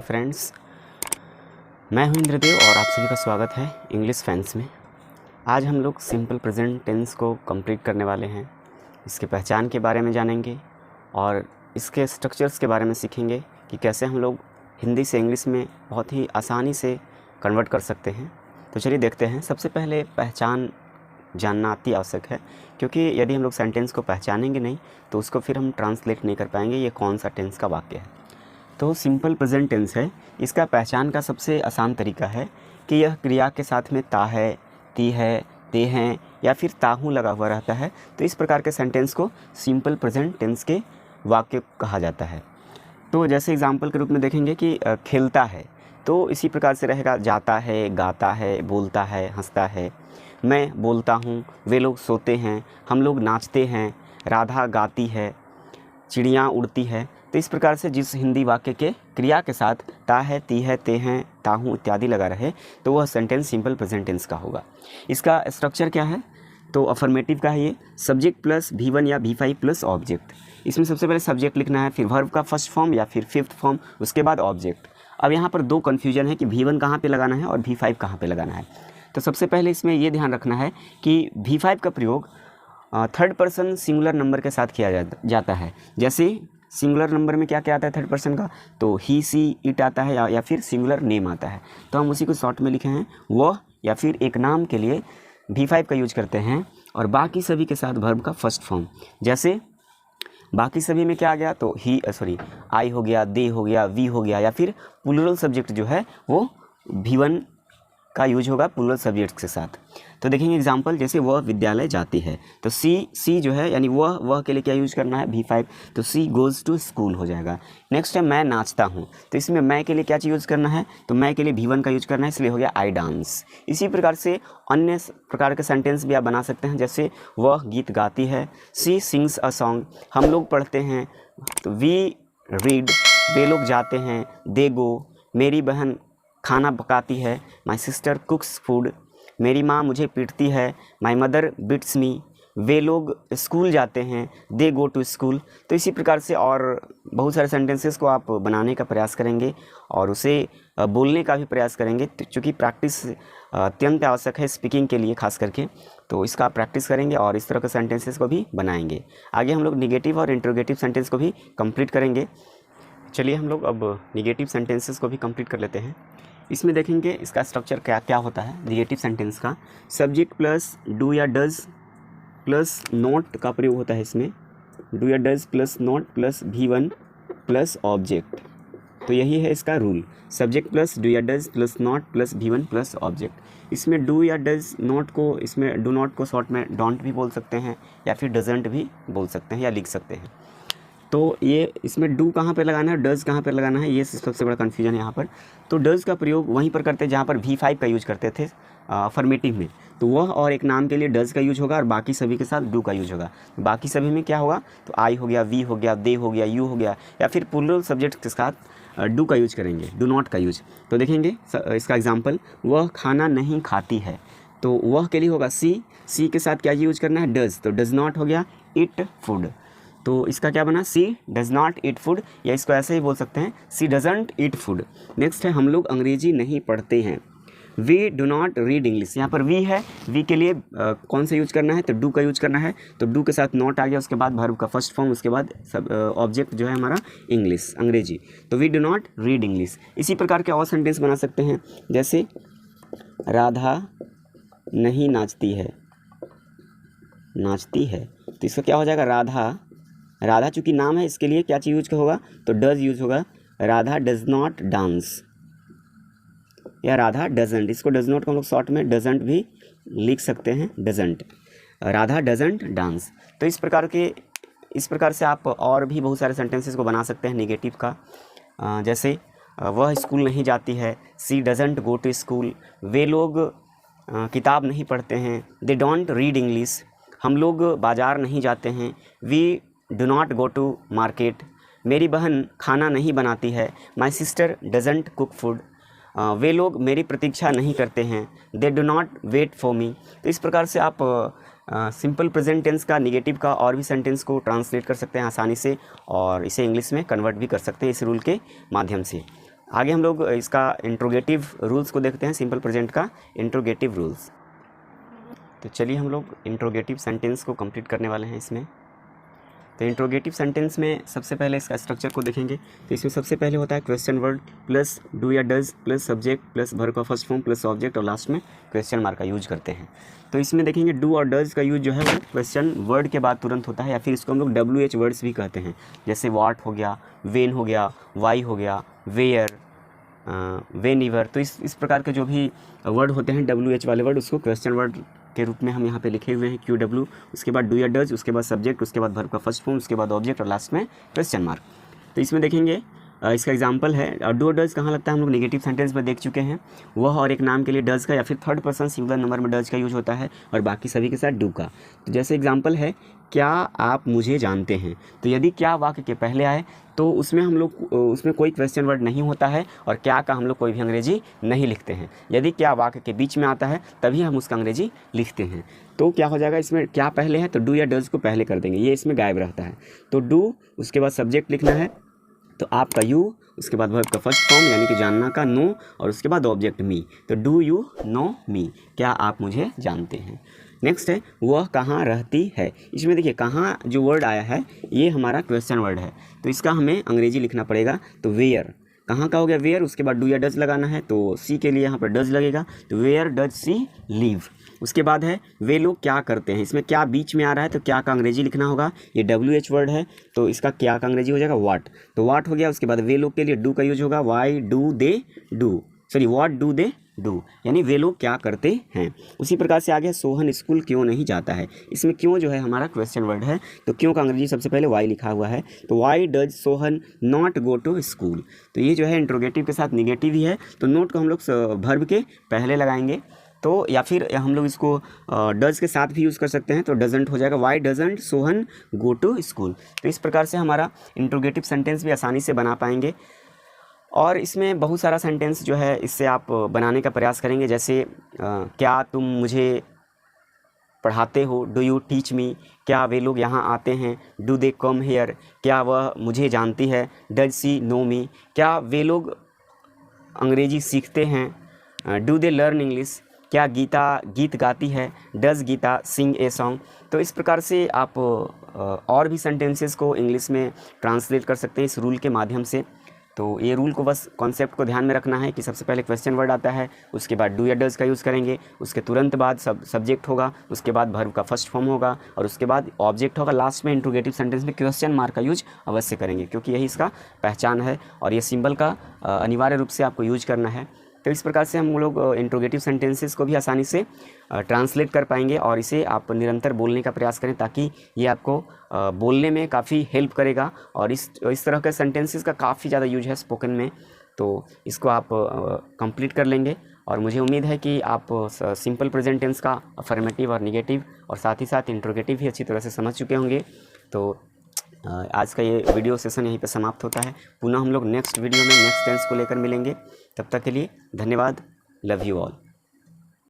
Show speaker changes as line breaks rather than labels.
Friends, मैं हूं इंद्रदेव और आप सभी का स्वागत है इंग्लिश फैंस में। आज हम लोग सिंपल प्रेजेंट टेंस को कंप्लीट करने वाले हैं। इसके पहचान के बारे में जानेंगे और इसके स्ट्रक्चर्स के बारे में सीखेंगे कि कैसे हम लोग हिंदी से इंग्लिश में बहुत ही आसानी से कन्वर्ट कर सकते हैं। तो चलिए देखते हैं। सबसे पहले पहचान जानना अति आवश्यक है, क्योंकि यदि हम लोग सेंटेंस को पहचानेंगे नहीं तो उसको फिर हम ट्रांसलेट नहीं कर पाएंगे ये कौन सा टेंस का वाक्य है। तो सिंपल प्रेजेंट टेंस है, इसका पहचान का सबसे आसान तरीका है कि यह क्रिया के साथ में ता है, ती है, ते हैं या फिर ताहू लगा हुआ रहता है। तो इस प्रकार के सेंटेंस को सिंपल प्रेजेंट टेंस के वाक्य कहा जाता है। तो जैसे एग्जांपल के रूप में देखेंगे कि खेलता है, तो इसी प्रकार से रहेगा जाता है, गाता है, बोलता है, हंसता है। मैं बोलता हूँ, वे लोग सोते हैं, हम लोग नाचते हैं, राधा गाती है, चिड़ियाँ उड़ती है। तो इस प्रकार से जिस हिंदी वाक्य के क्रिया के साथ ता है, ती है, ते हैं, ताहू इत्यादि लगा रहे तो वह सेंटेंस सिंपल प्रेजेंट टेंस का होगा। इसका स्ट्रक्चर क्या है? तो अफर्मेटिव का है ये, सब्जेक्ट प्लस V1 या V5 प्लस ऑब्जेक्ट। इसमें सबसे पहले सब्जेक्ट लिखना है, फिर वर्ब का फर्स्ट फॉर्म या फिर फिफ्थ फॉर्म, उसके बाद ऑब्जेक्ट। अब यहाँ पर दो कन्फ्यूजन है कि V1 कहाँ पर लगाना है और V5 कहाँ पर लगाना है। तो सबसे पहले इसमें ये ध्यान रखना है कि V5 का प्रयोग थर्ड पर्सन सिंगुलर नंबर के साथ किया जाता है। जैसे सिंगुलर नंबर में क्या क्या आता है थर्ड पर्सन का, तो ही, सी, इट आता है या फिर सिंगुलर नेम आता है। तो हम उसी को शॉर्ट में लिखे हैं वह, या फिर एक नाम के लिए V5 का यूज करते हैं। और बाकी सभी के साथ वर्ब का फर्स्ट फॉर्म, जैसे बाकी सभी में क्या आ गया, तो आई हो गया, दे हो गया, वी हो गया, या फिर प्लूरल सब्जेक्ट जो है वो V1 का यूज होगा प्लूरल सब्जेक्ट के साथ। तो देखेंगे एग्जांपल, जैसे वह विद्यालय जाती है, तो सी जो है यानी वह के लिए क्या यूज करना है V5, तो सी गोज़ टू स्कूल हो जाएगा। नेक्स्ट है मैं नाचता हूँ, तो इसमें मैं के लिए क्या चीज़ यूज़ करना है, तो मैं के लिए V1 का यूज करना है, इसलिए हो गया आई डांस। इसी प्रकार से अन्य प्रकार के सेंटेंस भी आप बना सकते हैं, जैसे वह गीत गाती है, सी सिंग्स अ सॉन्ग, हम लोग पढ़ते हैं, तो वी रीड, वे लोग जाते हैं, दे गो, मेरी बहन खाना पकाती है, माई सिस्टर कुक्स फूड, मेरी माँ मुझे पीटती है, माई मदर बिट्स मी, वे लोग स्कूल जाते हैं, दे गो टू स्कूल। तो इसी प्रकार से और बहुत सारे सेंटेंसेस को आप बनाने का प्रयास करेंगे और उसे बोलने का भी प्रयास करेंगे, क्योंकि प्रैक्टिस अत्यंत आवश्यक है स्पीकिंग के लिए खास करके। तो इसका प्रैक्टिस करेंगे और इस तरह के सेंटेंसेस को भी बनाएंगे। आगे हम लोग निगेटिव और इंट्रोगेटिव सेंटेंस को भी कंप्लीट करेंगे। चलिए हम लोग अब निगेटिव सेंटेंसेस को भी कंप्लीट कर लेते हैं। इसमें देखेंगे इसका स्ट्रक्चर क्या होता है निगेटिव सेंटेंस का। सब्जेक्ट प्लस डू या डज प्लस नॉट का प्रयोग होता है इसमें, डू या does plus not plus V1 plus object. तो यही है इसका रूल, सब्जेक्ट प्लस डू या does plus not plus V1 plus object. इसमें डू या डज नॉट को, इसमें डू नॉट को शॉर्ट में डोंट भी बोल सकते हैं या फिर डजंट भी बोल सकते हैं या लिख सकते हैं। तो ये इसमें डू कहाँ पे लगाना है, डज़ कहाँ पे लगाना है, ये सबसे बड़ा कन्फ्यूजन है यहाँ पर। तो डज़ का प्रयोग वहीं पर करते हैं जहाँ पर V5 का यूज करते थे अफर्मेटिव में, तो वह और एक नाम के लिए डज़ का यूज होगा और बाकी सभी के साथ डू का यूज होगा। बाकी सभी में क्या होगा, तो आई हो गया, वी हो गया, दे हो गया, यू हो गया, या फिर प्लूरल सब्जेक्ट के साथ डू का यूज करेंगे, डू नॉट का यूज। तो देखेंगे इसका एग्जाम्पल, वह खाना नहीं खाती है, तो वह के लिए होगा सी के साथ क्या यूज करना है, डज़, तो डज़ नॉट हो गया इट फूड। तो इसका क्या बना, she does not eat food, या इसको ऐसे ही बोल सकते हैं she doesn't eat food. Next है हम लोग अंग्रेजी नहीं पढ़ते हैं, we do not read English. यहाँ पर वी है, वी के लिए कौन सा यूज करना है, तो डू का यूज करना है, तो डू के साथ नॉट आ गया, उसके बाद वर्ब का फर्स्ट फॉर्म, उसके बाद सब ऑब्जेक्ट जो है हमारा इंग्लिश, अंग्रेजी। तो we do not read English. इसी प्रकार के और सेंटेंस बना सकते हैं, जैसे राधा नहीं नाचती है, तो इसका क्या हो जाएगा, राधा चूँकि नाम है इसके लिए क्या चीज़ यूज होगा, तो डज यूज होगा, राधा डज नॉट डांस या राधा डजंट। इसको डज नॉट को हम लोग शॉर्ट में डजंट भी लिख सकते हैं, डजंट, राधा डजंट डांस। तो इस प्रकार से आप और भी बहुत सारे सेंटेंसेस को बना सकते हैं निगेटिव का। जैसे वह स्कूल नहीं जाती है, सी डजंट गो टू स्कूल, वे लोग किताब नहीं पढ़ते हैं, दे डोंट रीड इंग्लिश, हम लोग बाज़ार नहीं जाते हैं, we do not go to market, मेरी बहन खाना नहीं बनाती है, my sister doesn't cook food, वे लोग मेरी प्रतीक्षा नहीं करते हैं, they do not wait for me. तो इस प्रकार से आप सिंपल प्रेजेंट टेंस का, निगेटिव का और भी सेंटेंस को ट्रांसलेट कर सकते हैं आसानी से और इसे इंग्लिश में कन्वर्ट भी कर सकते हैं इस रूल के माध्यम से। आगे हम लोग इसका इंट्रोगेटिव रूल्स को देखते हैं, सिंपल प्रेजेंट का इंट्रोगेटिव रूल्स। तो चलिए हम लोग इंट्रोगेटिव सेंटेंस को कंप्लीट करने वाले हैं इसमें। तो इंट्रोगेटिव सेंटेंस में सबसे पहले इसका स्ट्रक्चर को देखेंगे। तो इसमें सबसे पहले होता है क्वेश्चन वर्ड प्लस डू या does plus subject plus verb का फर्स्ट फॉर्म प्लस ऑब्जेक्ट और लास्ट में क्वेश्चन मार्क का यूज करते हैं। तो इसमें देखेंगे डू और डज का यूज जो है वो क्वेश्चन वर्ड के बाद तुरंत होता है, या फिर इसको हम लोग WH वर्ड्स भी कहते हैं, जैसे वाट हो गया, वेन हो गया, वाई हो गया, वेयर, वेन ईवर। तो इस प्रकार के जो भी वर्ड होते हैं WH वाले वर्ड, उसको क्वेश्चन वर्ड के रूप में हम यहाँ पे लिखे हुए हैं QW। उसके बाद डू या डज, उसके बाद सब्जेक्ट, उसके बाद वर्ब का फर्स्ट फॉर्म, उसके बाद ऑब्जेक्ट और लास्ट में क्वेश्चन मार्क। तो इसमें देखेंगे इसका एग्जांपल है डू और डज कहाँ लगता है, हम लोग नेगेटिव सेंटेंस में देख चुके हैं। वह और एक नाम के लिए डज का या फिर थर्ड पर्सन सिंगुलर नंबर में डज का यूज होता है और बाकी सभी के साथ डू का। तो जैसे एग्जांपल है क्या आप मुझे जानते हैं, तो यदि क्या वाक्य के पहले आए तो उसमें हम लोग उसमें कोई क्वेश्चन वर्ड नहीं होता है और क्या का हम लोग कोई भी अंग्रेजी नहीं लिखते हैं। यदि क्या वाक्य के बीच में आता है तभी हम उसका अंग्रेजी लिखते हैं। तो क्या हो जाएगा, इसमें क्या पहले है तो डू या डज को पहले कर देंगे, ये इसमें गायब रहता है। तो डू, उसके बाद सब्जेक्ट लिखना है तो आपका यू, उसके बाद वर्ब का फर्स्ट फॉर्म यानी कि जानना का नो, और उसके बाद ऑब्जेक्ट मी। तो डू यू नो मी, क्या आप मुझे जानते हैं। नेक्स्ट है वह कहाँ रहती है। इसमें देखिए कहाँ जो वर्ड आया है ये हमारा क्वेश्चन वर्ड है, तो इसका हमें अंग्रेजी लिखना पड़ेगा। तो वेयर, कहाँ का हो गया वेयर, उसके बाद डू या डज लगाना है, तो सी के लिए यहाँ पर डज लगेगा। तो वेयर डज सी लीव। उसके बाद है वे लोग क्या करते हैं, इसमें क्या बीच में आ रहा है तो क्या का अंग्रेजी लिखना होगा, ये WH वर्ड है तो इसका क्या का अंग्रेजी हो जाएगा वाट। तो वाट हो गया। उसके बाद वे लोग के लिए डू का यूज होगा, why do they do, sorry what do they do, यानी वे लोग क्या करते हैं। उसी प्रकार से आगे सोहन स्कूल क्यों नहीं जाता है। इसमें क्यों जो है हमारा क्वेश्चन वर्ड है, तो क्यों का अंग्रेजी सबसे पहले वाई लिखा हुआ है। तो why does Sohan not go to school. तो ये जो है इंट्रोगेटिव के साथ निगेटिव ही है, तो नोट को हम लोग वर्ब के पहले लगाएंगे। तो या फिर हम लोग इसको डज के साथ भी यूज़ कर सकते हैं, तो डजंट हो जाएगा, why doesn't Sohan go to school. तो इस प्रकार से हमारा इंट्रोगेटिव सेंटेंस भी आसानी से बना पाएंगे। और इसमें बहुत सारा सेंटेंस जो है इससे आप बनाने का प्रयास करेंगे, जैसे क्या तुम मुझे पढ़ाते हो, डू यू टीच मी, क्या वे लोग यहाँ आते हैं, डू दे कम हेयर, क्या वह मुझे जानती है, डज सी नो मी, क्या वे लोग अंग्रेजी सीखते हैं, डू दे लर्न इंग्लिश, क्या गीता गीत गाती है, does Geeta sing a song. तो इस प्रकार से आप और भी सेंटेंसेस को इंग्लिश में ट्रांसलेट कर सकते हैं इस रूल के माध्यम से। तो ये रूल को बस कॉन्सेप्ट को ध्यान में रखना है कि सबसे पहले क्वेश्चन वर्ड आता है, उसके बाद डू या डज का यूज़ करेंगे, उसके तुरंत बाद सब्जेक्ट होगा, उसके बाद वर्ब का फर्स्ट फॉर्म होगा और उसके बाद ऑब्जेक्ट होगा। लास्ट में इंट्रोगेटिव सेंटेंस में क्वेश्चन मार्क का यूज अवश्य करेंगे, क्योंकि यही इसका पहचान है और ये सिंबल का अनिवार्य रूप से आपको यूज करना है। तो इस प्रकार से हम लोग इंट्रोगेटिव सेंटेंसेस को भी आसानी से ट्रांसलेट कर पाएंगे और इसे आप निरंतर बोलने का प्रयास करें, ताकि ये आपको बोलने में काफ़ी हेल्प करेगा। और इस तरह के सेंटेंसेस का काफ़ी ज़्यादा यूज है स्पोकन में, तो इसको आप कंप्लीट कर लेंगे। और मुझे उम्मीद है कि आप सिंपल प्रेजेंट टेंस का अफर्मेटिव और निगेटिव और साथ ही साथ इंट्रोगेटिव भी अच्छी तरह से समझ चुके होंगे। तो आज का ये वीडियो सेशन यहीं पर समाप्त होता है। पुनः हम लोग नेक्स्ट वीडियो में नेक्स्ट टेंस को लेकर मिलेंगे। तब तक के लिए धन्यवाद। Love you all.